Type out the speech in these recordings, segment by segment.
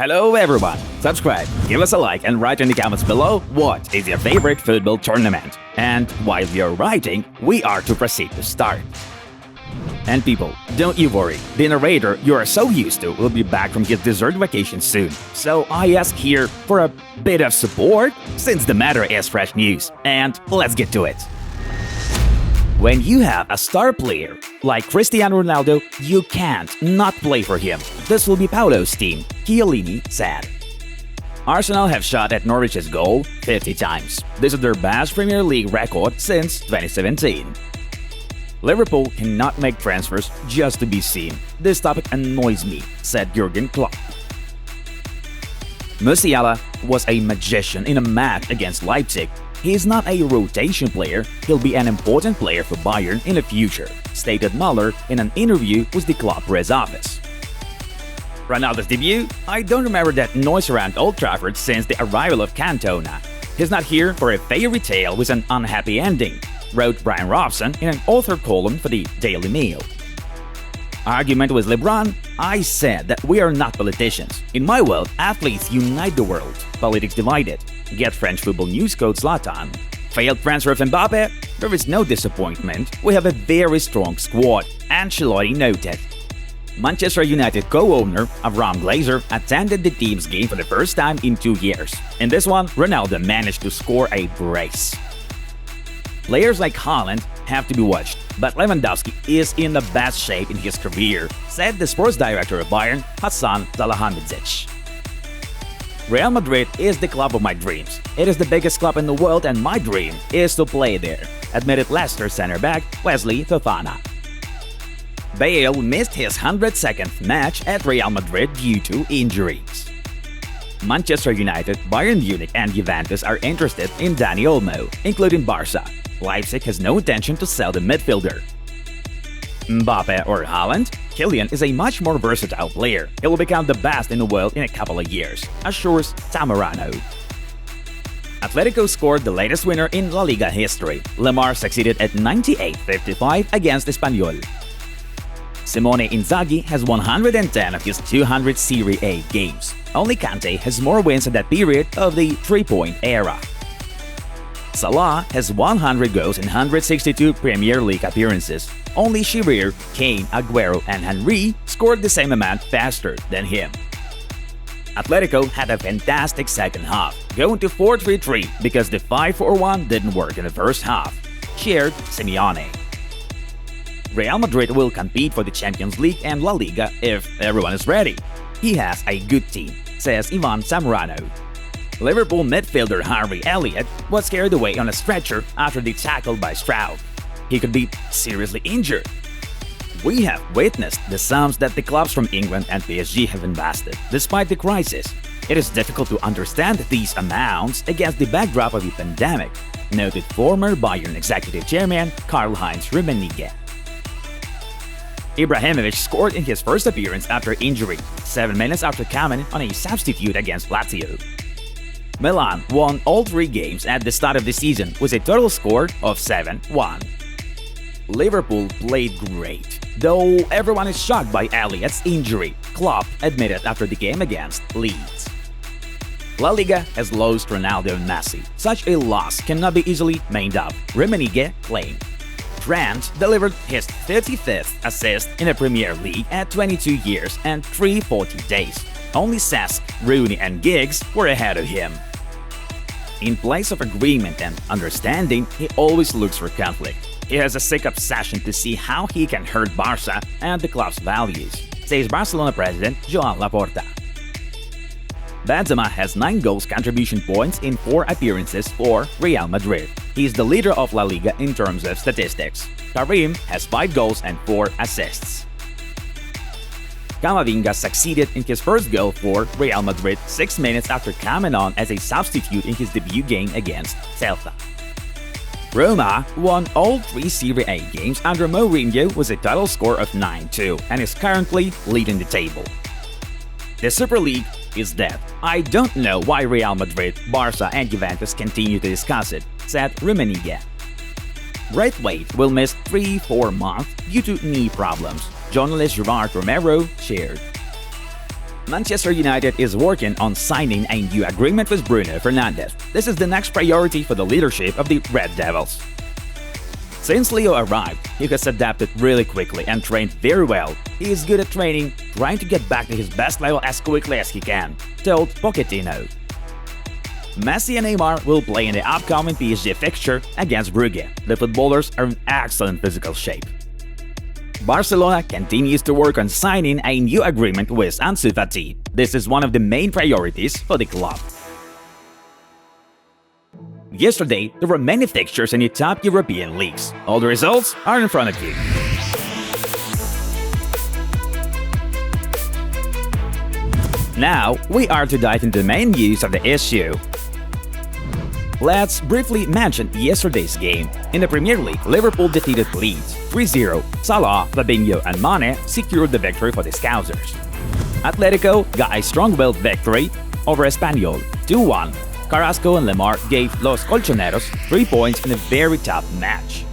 Hello everyone! Subscribe, give us a like, and write in the comments below what is your favorite football tournament. And while you're writing, we are to proceed to start. And people, don't you worry, the narrator you are so used to will be back from his desert vacation soon. So I ask here for a bit of support, since the matter is fresh news. And let's get to it. When you have a star player like Cristiano Ronaldo, you can't not play for him. This will be Paulo's team, Chiellini said. Arsenal have shot at Norwich's goal 50 times. This is their best Premier League record since 2017. Liverpool cannot make transfers just to be seen. This topic annoys me, said Jurgen Klopp. Musiala was a magician in a match against Leipzig. He is not a rotation player, he'll be an important player for Bayern in the future, stated Muller in an interview with the club press office. Ronaldo's debut? I don't remember that noise around Old Trafford since the arrival of Cantona. He's not here for a fairy tale with an unhappy ending, wrote Brian Robson in an author column for the Daily Mail. Argument with LeBron? I said that we are not politicians. In my world, athletes unite the world, politics divide it. Get French football news code Zlatan. Failed transfer of Mbappe? There is no disappointment. We have a very strong squad, Ancelotti noted. Manchester United co-owner Avram Glazer attended the team's game for the first time in 2 years. In this one, Ronaldo managed to score a brace. Players like Haaland have to be watched, but Lewandowski is in the best shape in his career, said the sports director of Bayern, Hassan Salihamidzic. Real Madrid is the club of my dreams. It is the biggest club in the world and my dream is to play there, admitted Leicester center-back Wesley Fofana. Bale missed his 102nd match at Real Madrid due to injuries. Manchester United, Bayern Munich and Juventus are interested in Dani Olmo, including Barça. Leipzig has no intention to sell the midfielder. Mbappe or Haaland? Kylian is a much more versatile player. He will become the best in the world in a couple of years, assures Tamarano. Atletico scored the latest winner in La Liga history. Lemar succeeded at 98-55 against Espanyol. Simone Inzaghi has 110 of his 200 Serie A games. Only Kante has more wins in that period of the three-point era. Salah has 100 goals in 162 Premier League appearances. Only Shearer, Kane, Aguero and Henry scored the same amount faster than him. Atletico had a fantastic second half, going to 4-3-3 because the 5-4-1 didn't work in the first half, shared Simeone. Real Madrid will compete for the Champions League and La Liga if everyone is ready. He has a good team, says Ivan Zamorano. Liverpool midfielder Harvey Elliott was carried away on a stretcher after the tackle by Stroud. He could be seriously injured. We have witnessed the sums that the clubs from England and PSG have invested, despite the crisis. It is difficult to understand these amounts against the backdrop of the pandemic, noted former Bayern executive chairman Karl-Heinz Rummenigge. Ibrahimovic scored in his first appearance after injury, 7 minutes after coming on a substitute against Lazio. Milan won all 3 games at the start of the season with a total score of 7-1. Liverpool played great, though everyone is shocked by Elliott's injury, Klopp admitted after the game against Leeds. La Liga has lost Ronaldo and Messi. Such a loss cannot be easily made up, Rummenigge claimed. Trent delivered his 35th assist in the Premier League at 22 years and 340 days. Only Cesc, Rooney and Giggs were ahead of him. In place of agreement and understanding, he always looks for conflict. He has a sick obsession to see how he can hurt Barça and the club's values, says Barcelona president Joan Laporta. Benzema has 9 goals contribution points in 4 appearances for Real Madrid. He is the leader of La Liga in terms of statistics. Karim has 5 goals and 4 assists. Camavinga succeeded in his first goal for Real Madrid 6 minutes after coming on as a substitute in his debut game against Celta. Roma won all 3 Serie A games under Mourinho with a total score of 9-2 and is currently leading the table. The Super League is dead. I don't know why Real Madrid, Barça and Juventus continue to discuss it, said Rummenigge. Braithwaite will miss 3-4 months due to knee problems, journalist Gerard Romero shared. Manchester United is working on signing a new agreement with Bruno Fernandes. This is the next priority for the leadership of the Red Devils. Since Leo arrived, he has adapted really quickly and trained very well. He is good at training, trying to get back to his best level as quickly as he can, told Pochettino. Messi and Neymar will play in the upcoming PSG fixture against Brugge. The footballers are in excellent physical shape. Barcelona continues to work on signing a new agreement with Ansu Fati. This is one of the main priorities for the club. Yesterday, there were many fixtures in the top European leagues. All the results are in front of you. Now, we are to dive into the main news of the issue. Let's briefly mention yesterday's game. In the Premier League, Liverpool defeated Leeds 3-0. Salah, Fabinho and Mane secured the victory for the Scousers. Atletico got a strong-willed victory over Espanyol 2-1. Carrasco and Lemar gave Los Colchoneros 3 points in a very tough match.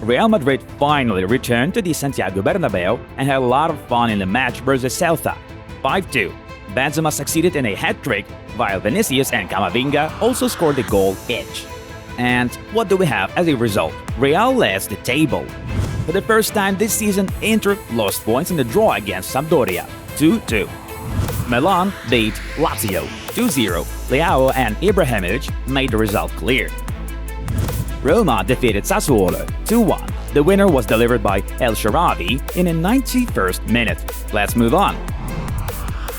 Real Madrid finally returned to the Santiago Bernabeu and had a lot of fun in the match versus Celta 5-2. Benzema succeeded in a hat-trick, while Vinicius and Camavinga also scored a goal each. And what do we have as a result? Real leads the table. For the first time this season, Inter lost points in the draw against Sampdoria 2-2. Milan beat Lazio 2-0. Leao and Ibrahimovic made the result clear. Roma defeated Sassuolo 2-1. The winner was delivered by El Shaarawy in the 91st minute. Let's move on.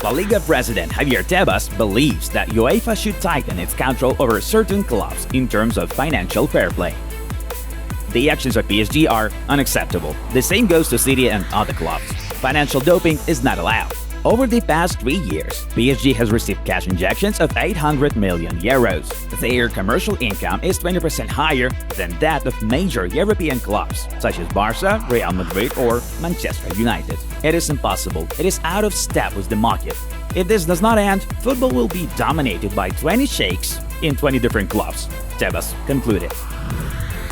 La Liga president Javier Tebas believes that UEFA should tighten its control over certain clubs in terms of financial fair play. The actions of PSG are unacceptable. The same goes to City and other clubs. Financial doping is not allowed. Over the past 3 years, PSG has received cash injections of 800 million euros. Their commercial income is 20% higher than that of major European clubs, such as Barça, Real Madrid or Manchester United. It is impossible. It is out of step with the market. If this does not end, football will be dominated by 20 sheikhs in 20 different clubs, Tebas concluded.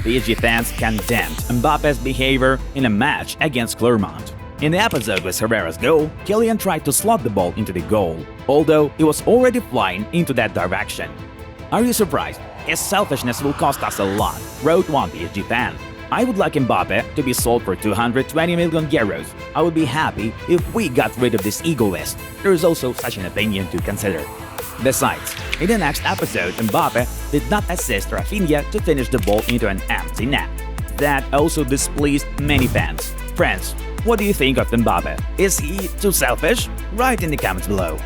PSG fans condemned Mbappe's behavior in a match against Clermont. In the episode with Herrera's goal, Kylian tried to slot the ball into the goal, although he was already flying into that direction. Are you surprised? His selfishness will cost us a lot, wrote one PSG fan. I would like Mbappe to be sold for 220 million euros. I would be happy if we got rid of this egoist. There is also such an opinion to consider. Besides, in the next episode, Mbappe did not assist Rafinha to finish the ball into an empty net. That also displeased many fans. Friends, what do you think of Mbappe? Is he too selfish? Write in the comments below.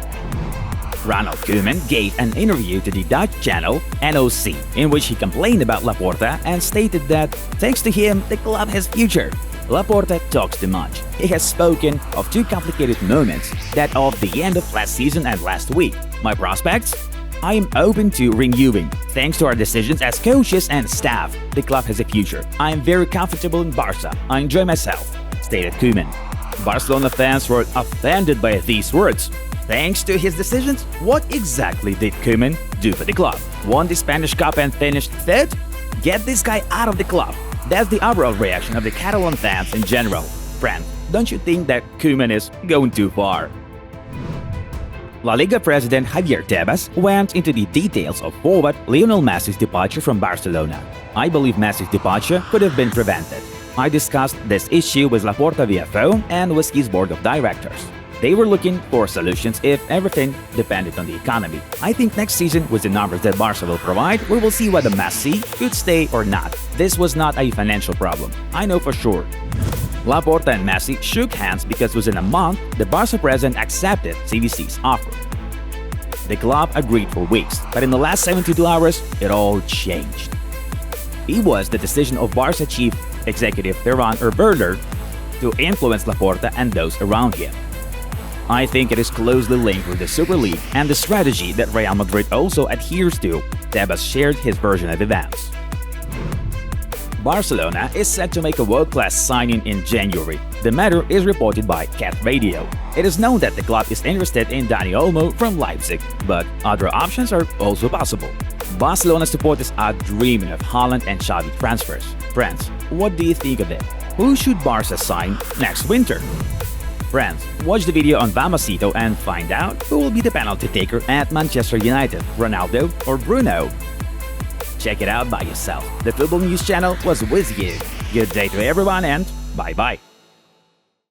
Ronald Koeman gave an interview to the Dutch channel NOC, in which he complained about Laporta and stated that, thanks to him, the club has future. Laporta talks too much. He has spoken of 2 complicated moments, that of the end of last season and last week. My prospects? I am open to renewing. Thanks to our decisions as coaches and staff, the club has a future. I am very comfortable in Barça. I enjoy myself, stated Koeman. Barcelona fans were offended by these words. Thanks to his decisions, what exactly did Koeman do for the club? Won the Spanish Cup and finished 3rd? Get this guy out of the club. That's the overall reaction of the Catalan fans in general. Friend, don't you think that Koeman is going too far? La Liga president Javier Tebas went into the details of forward Lionel Messi's departure from Barcelona. I believe Messi's departure could have been prevented. I discussed this issue with Laporta via phone and with his board of directors. They were looking for solutions if everything depended on the economy. I think next season, with the numbers that Barca will provide, we will see whether Messi could stay or not. This was not a financial problem. I know for sure. Laporta and Messi shook hands because within a month, the Barca president accepted CVC's offer. The club agreed for weeks, but in the last 72 hours, it all changed. It was the decision of Barca chief executive Ferran Erberler to influence Laporta and those around him. I think it is closely linked with the Super League and the strategy that Real Madrid also adheres to. Tebas shared his version of events. Barcelona is set to make a world-class signing in January. The matter is reported by Cat Radio. It is known that the club is interested in Dani Olmo from Leipzig, but other options are also possible. Barcelona supporters are dreaming of Haaland and Xavi transfers. Friends, what do you think of it? Who should Barca sign next winter? Friends, watch the video on Vamasito and find out who will be the penalty taker at Manchester United, Ronaldo or Bruno. Check it out by yourself. The Football News channel was with you. Good day to everyone and bye-bye.